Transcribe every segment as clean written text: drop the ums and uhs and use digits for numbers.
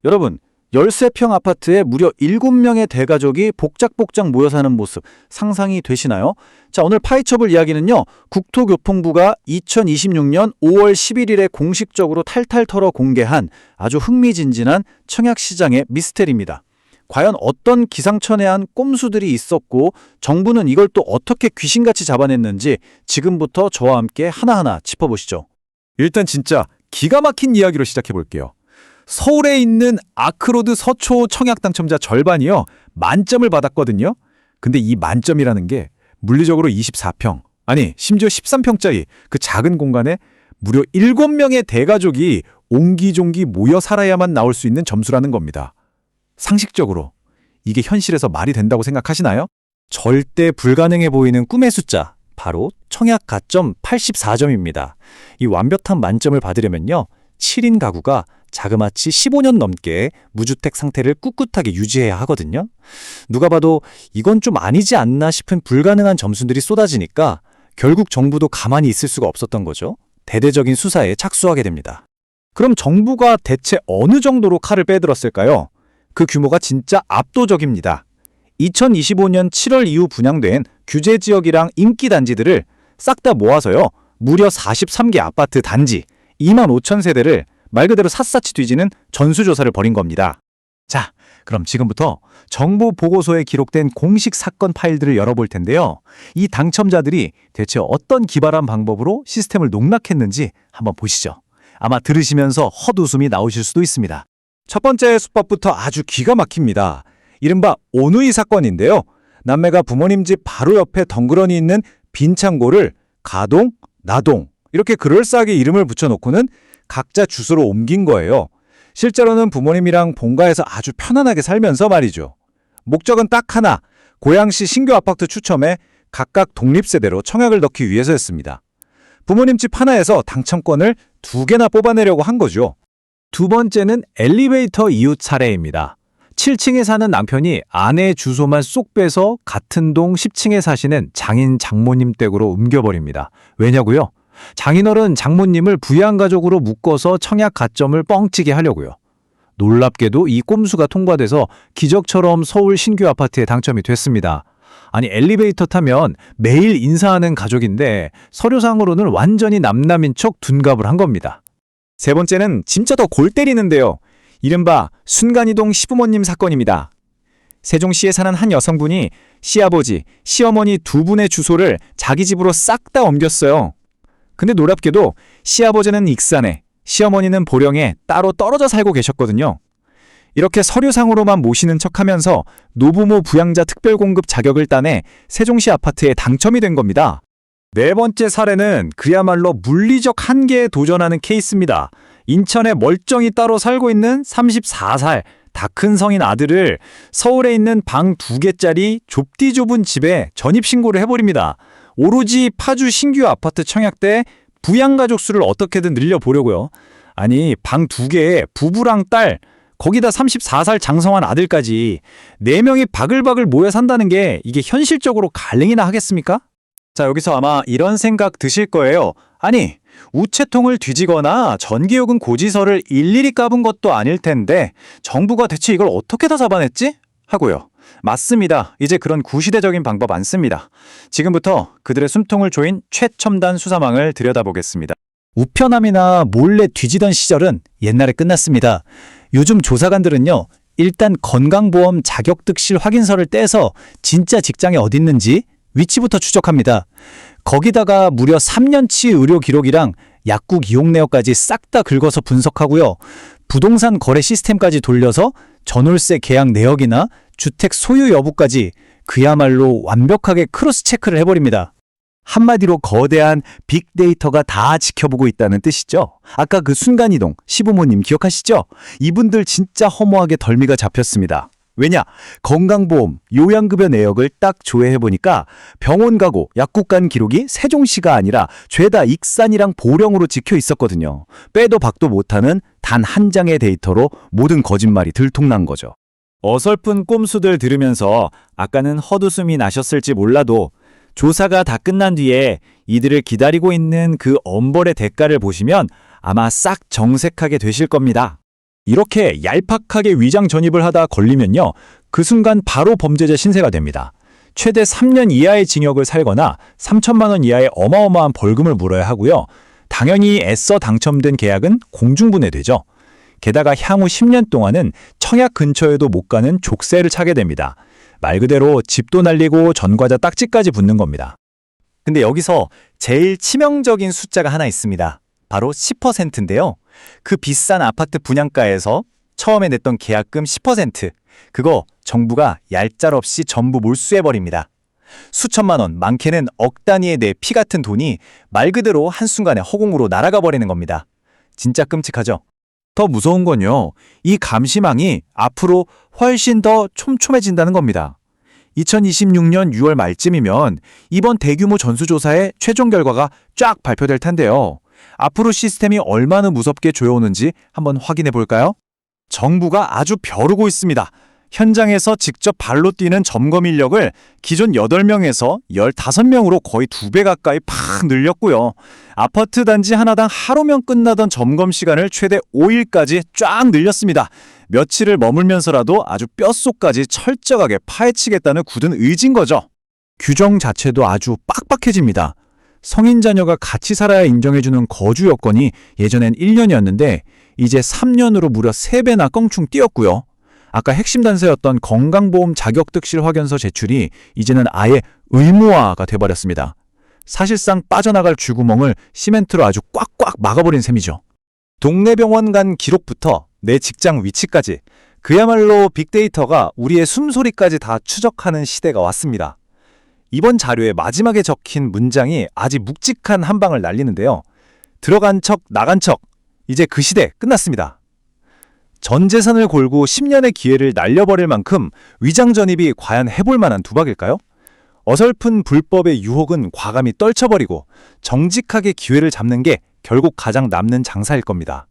여러분, 13평 아파트에 무려 7명의 대가족이 복작복작 모여 사는 모습 상상이 되시나요? 자, 오늘 파이처블 이야기는요. 국토교통부가 2026년 5월 11일에 공식적으로 탈탈 털어 공개한 아주 흥미진진한 청약시장의 미스테리입니다. 과연 어떤 기상천외한 꼼수들이 있었고 정부는 이걸 또 어떻게 귀신같이 잡아냈는지 지금부터 저와 함께 하나하나 짚어보시죠. 일단 진짜 기가 막힌 이야기로 시작해 볼게요. 서울에 있는 아크로드 서초 청약 당첨자 절반이요. 만점을 받았거든요. 근데 이 만점이라는 게 물리적으로 24평, 아니 심지어 13평짜리 그 작은 공간에 무려 7명의 대가족이 옹기종기 모여 살아야만 나올 수 있는 점수라는 겁니다. 상식적으로 이게 현실에서 말이 된다고 생각하시나요? 절대 불가능해 보이는 꿈의 숫자, 바로 청약 가점 84점입니다. 이 완벽한 만점을 받으려면요. 7인 가구가 자그마치 15년 넘게 무주택 상태를 꿋꿋하게 유지해야 하거든요. 누가 봐도 이건 좀 아니지 않나 싶은 불가능한 점수들이 쏟아지니까 결국 정부도 가만히 있을 수가 없었던 거죠. 대대적인 수사에 착수하게 됩니다. 그럼 정부가 대체 어느 정도로 칼을 빼들었을까요? 그 규모가 진짜 압도적입니다. 2025년 7월 이후 분양된 규제 지역이랑 인기 단지들을 싹 다 모아서요. 무려 43개 아파트 단지 2만 5천 세대를 말 그대로 샅샅이 뒤지는 전수조사를 벌인 겁니다. 자, 그럼 지금부터 정부 보고서에 기록된 공식 사건 파일들을 열어볼 텐데요. 이 당첨자들이 대체 어떤 기발한 방법으로 시스템을 농락했는지 한번 보시죠. 아마 들으시면서 헛웃음이 나오실 수도 있습니다. 첫 번째 수법부터 아주 기가 막힙니다. 이른바 오누이 사건인데요. 남매가 부모님 집 바로 옆에 덩그러니 있는 빈 창고를 가동, 나동 이렇게 그럴싸하게 이름을 붙여놓고는 각자 주소로 옮긴 거예요. 실제로는 부모님이랑 본가에서 아주 편안하게 살면서 말이죠. 목적은 딱 하나, 고양시 신규 아파트 추첨에 각각 독립세대로 청약을 넣기 위해서였습니다. 부모님 집 하나에서 당첨권을 2개나 뽑아내려고 한 거죠. 두 번째는 엘리베이터 이웃 사례입니다. 7층에 사는 남편이 아내의 주소만 쏙 빼서 같은 동 10층에 사시는 장인 장모님 댁으로 옮겨버립니다. 왜냐고요? 장인어른 장모님을 부양가족으로 묶어서 청약 가점을 뻥치게 하려고요. 놀랍게도 이 꼼수가 통과돼서 기적처럼 서울 신규 아파트에 당첨이 됐습니다. 아니 엘리베이터 타면 매일 인사하는 가족인데 서류상으로는 완전히 남남인 척 둔갑을 한 겁니다. 세 번째는 진짜 더 골 때리는데요. 이른바 순간이동 시부모님 사건입니다. 세종시에 사는 한 여성분이 시아버지, 시어머니 두 분의 주소를 자기 집으로 싹 다 옮겼어요. 근데 놀랍게도 시아버지는 익산에, 시어머니는 보령에 따로 떨어져 살고 계셨거든요. 이렇게 서류상으로만 모시는 척하면서 노부모 부양자 특별공급 자격을 따내 세종시 아파트에 당첨이 된 겁니다. 네 번째 사례는 그야말로 물리적 한계에 도전하는 케이스입니다. 인천에 멀쩡히 따로 살고 있는 34살 다 큰 성인 아들을 서울에 있는 방 2개짜리 좁디 좁은 집에 전입신고를 해버립니다. 오로지 파주 신규 아파트 청약 때 부양가족 수를 어떻게든 늘려보려고요. 아니 방 2개에 부부랑 딸, 거기다 34살 장성한 아들까지 4명이 바글바글 모여 산다는 게 이게 현실적으로 가능이나 하겠습니까? 자, 여기서 아마 이런 생각 드실 거예요. 아니, 우체통을 뒤지거나 전기요금 고지서를 일일이 까본 것도 아닐 텐데 정부가 대체 이걸 어떻게 다 잡아냈지? 하고요. 맞습니다. 이제 그런 구시대적인 방법 안 씁니다. 지금부터 그들의 숨통을 조인 최첨단 수사망을 들여다보겠습니다. 우편함이나 몰래 뒤지던 시절은 옛날에 끝났습니다. 요즘 조사관들은요. 일단 건강보험 자격득실 확인서를 떼서 진짜 직장이 어딨는지 위치부터 추적합니다. 거기다가 무려 3년치 의료 기록이랑 약국 이용 내역까지 싹 다 긁어서 분석하고요. 부동산 거래 시스템까지 돌려서 전월세 계약 내역이나 주택 소유 여부까지 그야말로 완벽하게 크로스 체크를 해버립니다. 한마디로 거대한 빅데이터가 다 지켜보고 있다는 뜻이죠. 아까 그 순간이동 시부모님 기억하시죠? 이분들 진짜 허무하게 덜미가 잡혔습니다. 왜냐? 건강보험, 요양급여 내역을 딱 조회해보니까 병원 가고 약국 간 기록이 세종시가 아니라 죄다 익산이랑 보령으로 찍혀 있었거든요. 빼도 박도 못하는 단 한 장의 데이터로 모든 거짓말이 들통난 거죠. 어설픈 꼼수들 들으면서 아까는 헛웃음이 나셨을지 몰라도 조사가 다 끝난 뒤에 이들을 기다리고 있는 그 엄벌의 대가를 보시면 아마 싹 정색하게 되실 겁니다. 이렇게 얄팍하게 위장 전입을 하다 걸리면요. 그 순간 바로 범죄자 신세가 됩니다. 최대 3년 이하의 징역을 살거나 3천만 원 이하의 어마어마한 벌금을 물어야 하고요. 당연히 애써 당첨된 계약은 공중분해되죠. 게다가 향후 10년 동안은 청약 근처에도 못 가는 족쇄를 차게 됩니다. 말 그대로 집도 날리고 전과자 딱지까지 붙는 겁니다. 근데 여기서 제일 치명적인 숫자가 하나 있습니다. 바로 10%인데요. 그 비싼 아파트 분양가에서 처음에 냈던 계약금 10%, 그거 정부가 얄짤없이 전부 몰수해버립니다. 수천만 원, 많게는 억 단위의 내 피 같은 돈이 말 그대로 한순간에 허공으로 날아가 버리는 겁니다. 진짜 끔찍하죠? 더 무서운 건요. 이 감시망이 앞으로 훨씬 더 촘촘해진다는 겁니다. 2026년 6월 말쯤이면 이번 대규모 전수조사의 최종 결과가 쫙 발표될 텐데요. 앞으로 시스템이 얼마나 무섭게 조여오는지 한번 확인해 볼까요? 정부가 아주 벼르고 있습니다. 현장에서 직접 발로 뛰는 점검 인력을 기존 8명에서 15명으로 거의 2배 가까이 팍 늘렸고요. 아파트 단지 하나당 하루면 끝나던 점검 시간을 최대 5일까지 쫙 늘렸습니다. 며칠을 머물면서라도 아주 뼛속까지 철저하게 파헤치겠다는 굳은 의지인 거죠. 규정 자체도 아주 빡빡해집니다. 성인 자녀가 같이 살아야 인정해주는 거주 여건이 예전엔 1년이었는데 이제 3년으로 무려 3배나 껑충 뛰었고요. 아까 핵심 단서였던 건강보험 자격득실 확인서 제출이 이제는 아예 의무화가 돼버렸습니다. 사실상 빠져나갈 쥐구멍을 시멘트로 아주 꽉꽉 막아버린 셈이죠. 동네 병원 간 기록부터 내 직장 위치까지 그야말로 빅데이터가 우리의 숨소리까지 다 추적하는 시대가 왔습니다. 이번 자료의 마지막에 적힌 문장이 아주 묵직한 한 방을 날리는데요. 들어간 척 나간 척, 이제 그 시대 끝났습니다. 전 재산을 걸고 10년의 기회를 날려버릴 만큼 위장 전입이 과연 해볼 만한 도박일까요? 어설픈 불법의 유혹은 과감히 떨쳐버리고 정직하게 기회를 잡는 게 결국 가장 남는 장사일 겁니다.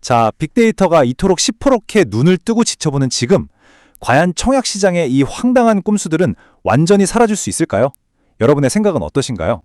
자, 빅데이터가 이토록 시퍼렇게 눈을 뜨고 지켜보는 지금, 과연 청약 시장의 이 황당한 꼼수들은 완전히 사라질 수 있을까요? 여러분의 생각은 어떠신가요?